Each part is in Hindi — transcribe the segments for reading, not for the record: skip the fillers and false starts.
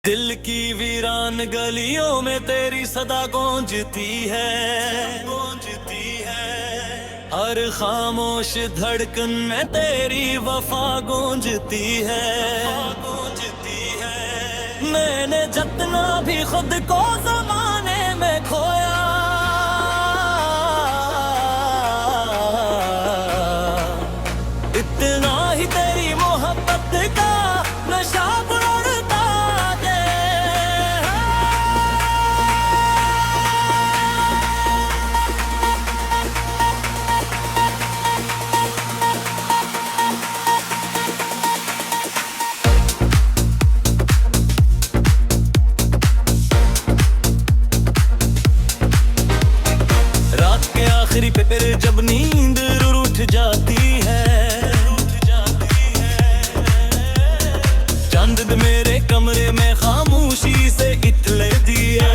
दिल की वीरान गलियों में तेरी सदा गूंजती है, गूंजती है। हर खामोश धड़कन में तेरी वफा गूंजती है, गूंजती है। मैंने जितना भी खुद को ज़माने में खोया, इतना ही तेरी मोहब्बत का नशा बढ़ता है। रात के आखिरी पे फिर जब नींद रूठ जाती है, चंद मेरे कमरे में खामोशी से इतले दिए।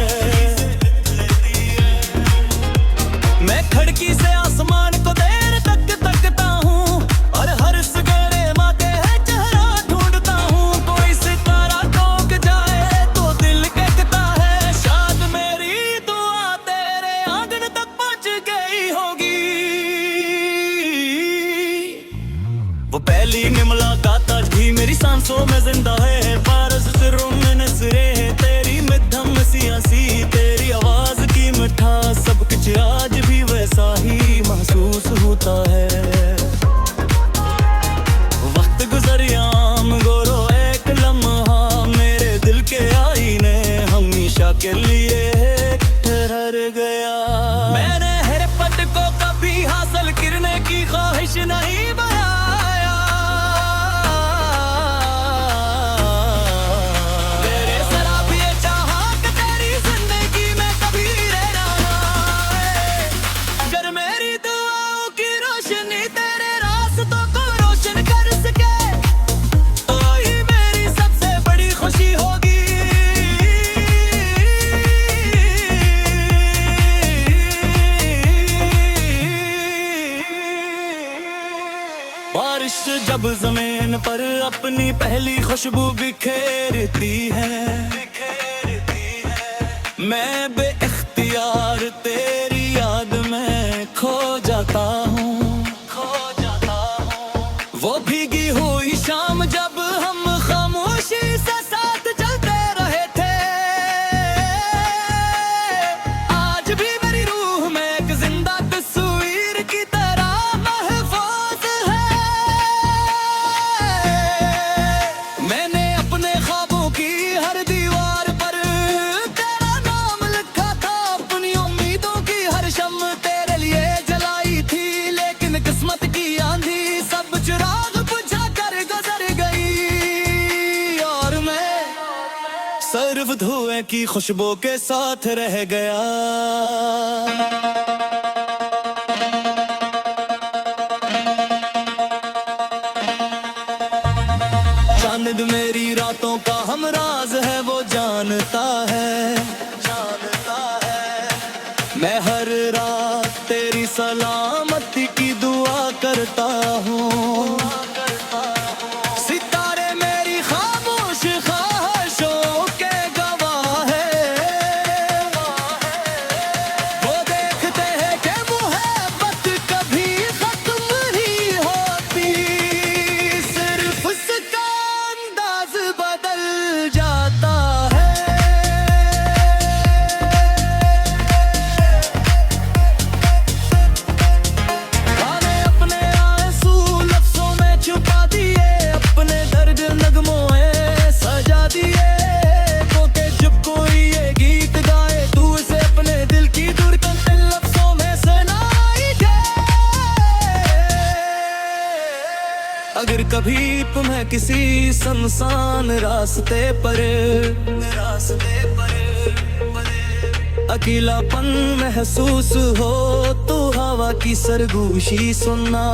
मैं खिड़की से आसमान को देर तक तकता हूँ और हर सवेरे माते है चेहरा ढूंढता हूँ। कोई सितारा टोक जाए तो दिल कहता है शायद मेरी दुआ तेरे आंगन तक पहुंच गई होगी। वो पहली मुलाकात आज भी मेरी सांसों में जिंदा है। पारस सिरों में नसरे है तेरी मध्यम सियासी, तेरी आवाज की मिठास सब कुछ आज भी वैसा ही महसूस होता है। वक्त गुजरियाम गोरो एक लम्हा मेरे दिल के आईने हमेशा के लिए ठहर गया। मैंने हर पद को कभी हासिल करने की ख्वाहिश नहीं बनाया। बारिश जब जमीन पर अपनी पहली खुशबू बिखेरती है, मैं बेइख्तियार तेरी याद में खो जाता हूँ, खो जाता हूँ। वो भीगी हुई शाम जब हम खामोशी से साथ चलते रहे थे, आज भी मेरी रूह में एक जिंदा तस्वीर की तरह महफूज है। मैंने अपने ख्वाबों की हर दीवार पर तेरा नाम लिखा था, अपनी उम्मीदों की हर शम्म तेरे लिए जलाई थी। लेकिन किस्मत की आंधी सब चिराग बुझा कर गुजर गई और मैं सिर्फ धुएं की खुशबू के साथ रह गया। चांद मेरी रातों का हमराज है, वो जानता है, जानता है। मैं हर रात तेरी सलामती की दुआ करता हूँ। सितारे मेरी खामोश ख्वाहिशों के गवाह है। वो देखते हैं कि मोहब्बत कभी खत्म नहीं होती, सिर्फ उसका अंदाज बदल जाता है। मैंने अपने आंसू लफ्जों में छुपा दिए, अपने दर्द नगमों में सजा दिए। क्योंकि जब कोई ये गीत गाए तू उसे अपने दिल की धड़कन इन लफ्जों में सुनाई दे। अगर कभी तुम्हें किसी सुनसान रास्ते पर अकेलापन महसूस हो तो हवा की सरगोशी सुनना।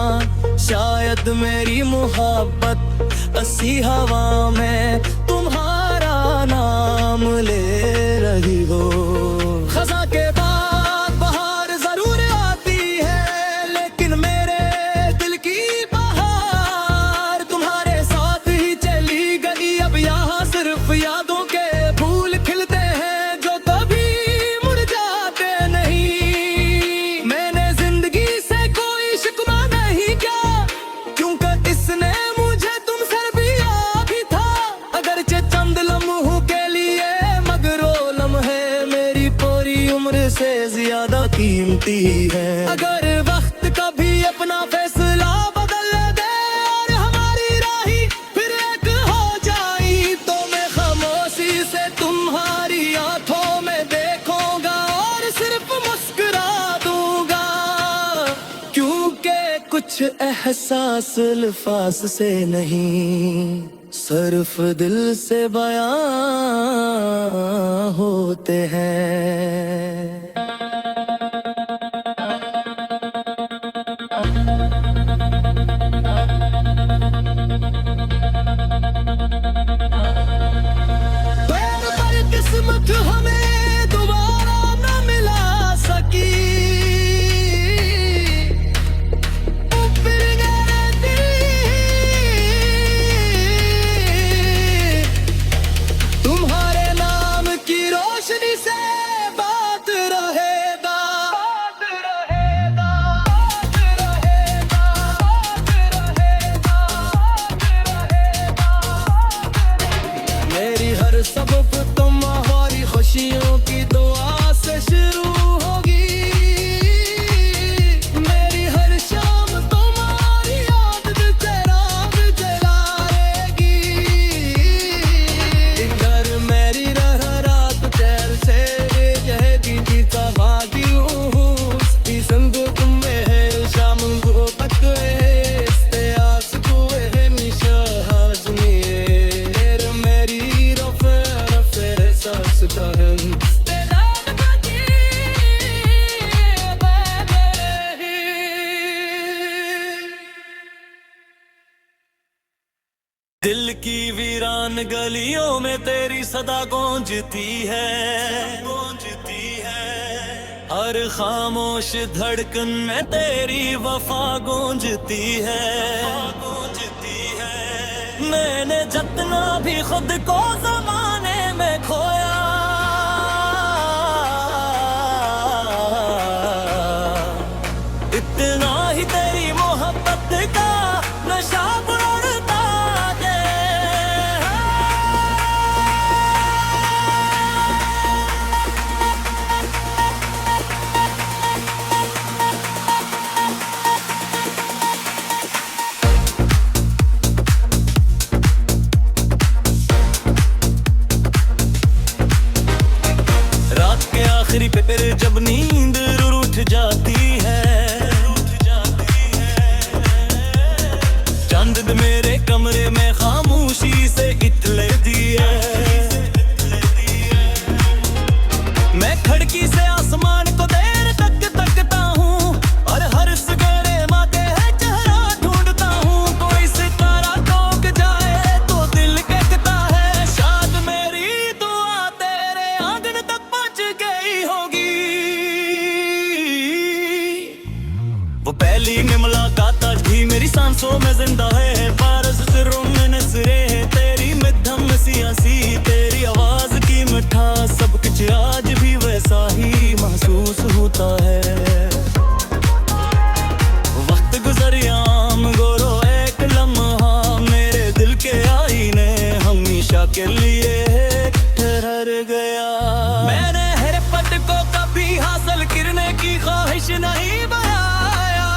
शायद मेरी मोहब्बत ऐसी हवा में तुम्हारा नाम ले रही हो। खज़ां के बाद बहार जरूर आती है, लेकिन मेरे दिल की बहार तुम्हारे साथ ही चली गई। अब यहाँ सिर्फ यादों के गिनती है। अगर वक्त कभी अपना फैसला बदल दे और हमारी राही फिर एक हो जाई, तो मैं खामोशी से तुम्हारी आंखों में देखूंगा और सिर्फ मुस्कुरा दूंगा, क्योंकि कुछ एहसास अल्फाज से नहीं सिर्फ दिल से बयां होते हैं। पर किस्मत हमें दोबारा न मिला सकी, तुम्हारे नाम की रोशनी से बात रहेगा, बात रहेगा, बात रहेगा, बात रहेगा, बात रहेगा। मेरी हर सबक तुम्हारी खुशियों की दुआ से शुरू होगी, मेरी हर शाम तुम्हारी याद चराग जलाएगी। इधर मेरी रह रात चैन से रहेगी, जीता वादी हूँ उसकी संदूक में है, शाम को तक है इस्ते आस को है निशाज में, मेरी रफ़े रफ़े सांस का है। दिल की वीरान गलियों में तेरी सदा गूंजती है, गूंजती है। हर खामोश धड़कन में तेरी वफा गूंजती है, गूंजती है। मैंने जितना भी खुद को ज़माने में खोया, इतना ही तेरी मोहब्बत का नशा बढ़ता आखिरी पे फिर जब नींद रूठ जाती है, चंद मेरे कमरे में खामोशी से इतले दिए, मैं खिड़की से आसमान को देर तक तकता हूँ और हर सवेरे माँ के चेहरा ढूंढता हूँ। कोई सितारा टोक जाए तो दिल कहता है शायद मेरी दुआ तेरे आंगन तक पहुँच गई होगी। वो पहली में मुलाकात आज भी मेरी सांसों में जिंदा है, पारस सिरों में नजरे है तेरी मध्यम सियासी, तेरी आवाज की मिठास सब कुछ आज भी वैसा ही महसूस होता है। वक्त गुजरियाम गोरो एक लम्हा मेरे दिल के आईने हमेशा के लिए ठहर गया। मैंने हर पट को कभी हासिल करने की ख्वाहिश नहीं बनाया,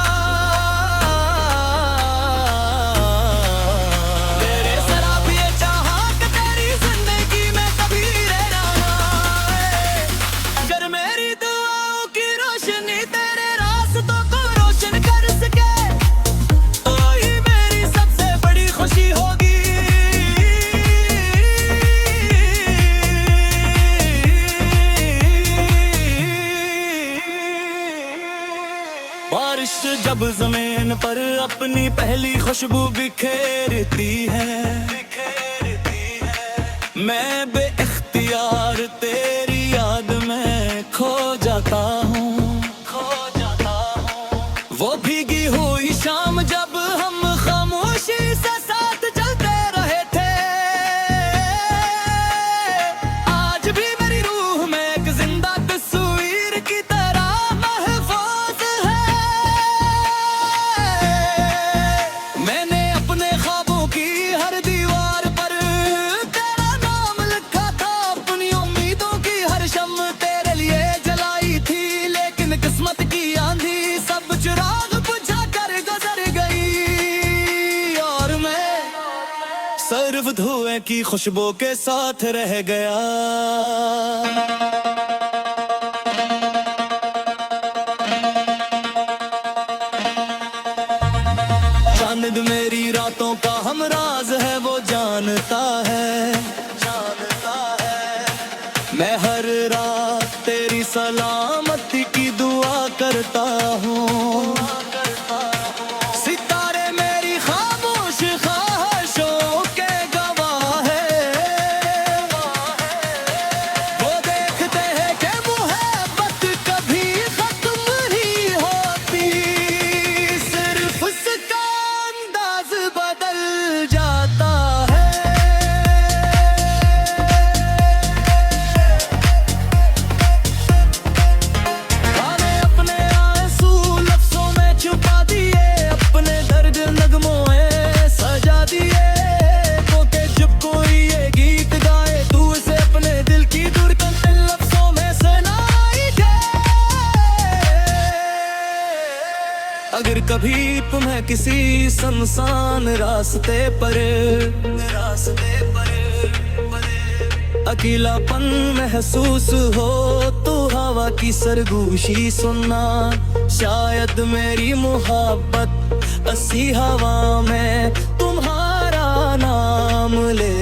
तेरे शराबी चाहत तेरी जिंदगी में कभी रहना है। अगर मेरी दुआओं की रोशनी तेरे रास्तों को रोशन कर सके तो ही मेरी सबसे बड़ी खुशी होगी। बारिश जब जमीन पर अपनी पहली खुशबू बिखेरती है, मैं बेइख्तियार तेरी याद में खो जाता हूँ, खो जाता हूँ। वो भीगी हुई शाम जब हम खामोशी से साथ चलते रहे थे, आज भी मेरी रूह में एक जिंदा तस्वीर की तरह महफूज है। मैंने अपने ख्वाबों की हर दीवार पर तेरा नाम लिखा था, की खुशबू के साथ रह गया। चांद मेरी रातों का हम राज है, वो जानता है, जानता है। मैं हर रात तेरी सलामती की दुआ करता हूँ। सितारे मेरी खामोश ख्वाहिशों के गवाह है। वो देखते हैं कि मोहब्बत कभी खत्म नहीं होती, सिर्फ उसका अंदाज बदल जाता है। गाने अपने आंसू लफ्जों में छुपा दिए, अपने दर्द नगमों में सजा दिए। तो के जब कोई ये गीत गाए, तू उसे अपने दिल की धड़कन लफ्जों में सुनाई दे। अगर कभी तुम्हें किसी सुनसान रास्ते पर अकेलापन महसूस हो, तो हवा की सरगोशी सुनना। शायद मेरी मोहब्बत ऐसी हवा में तुम्हारा नाम ले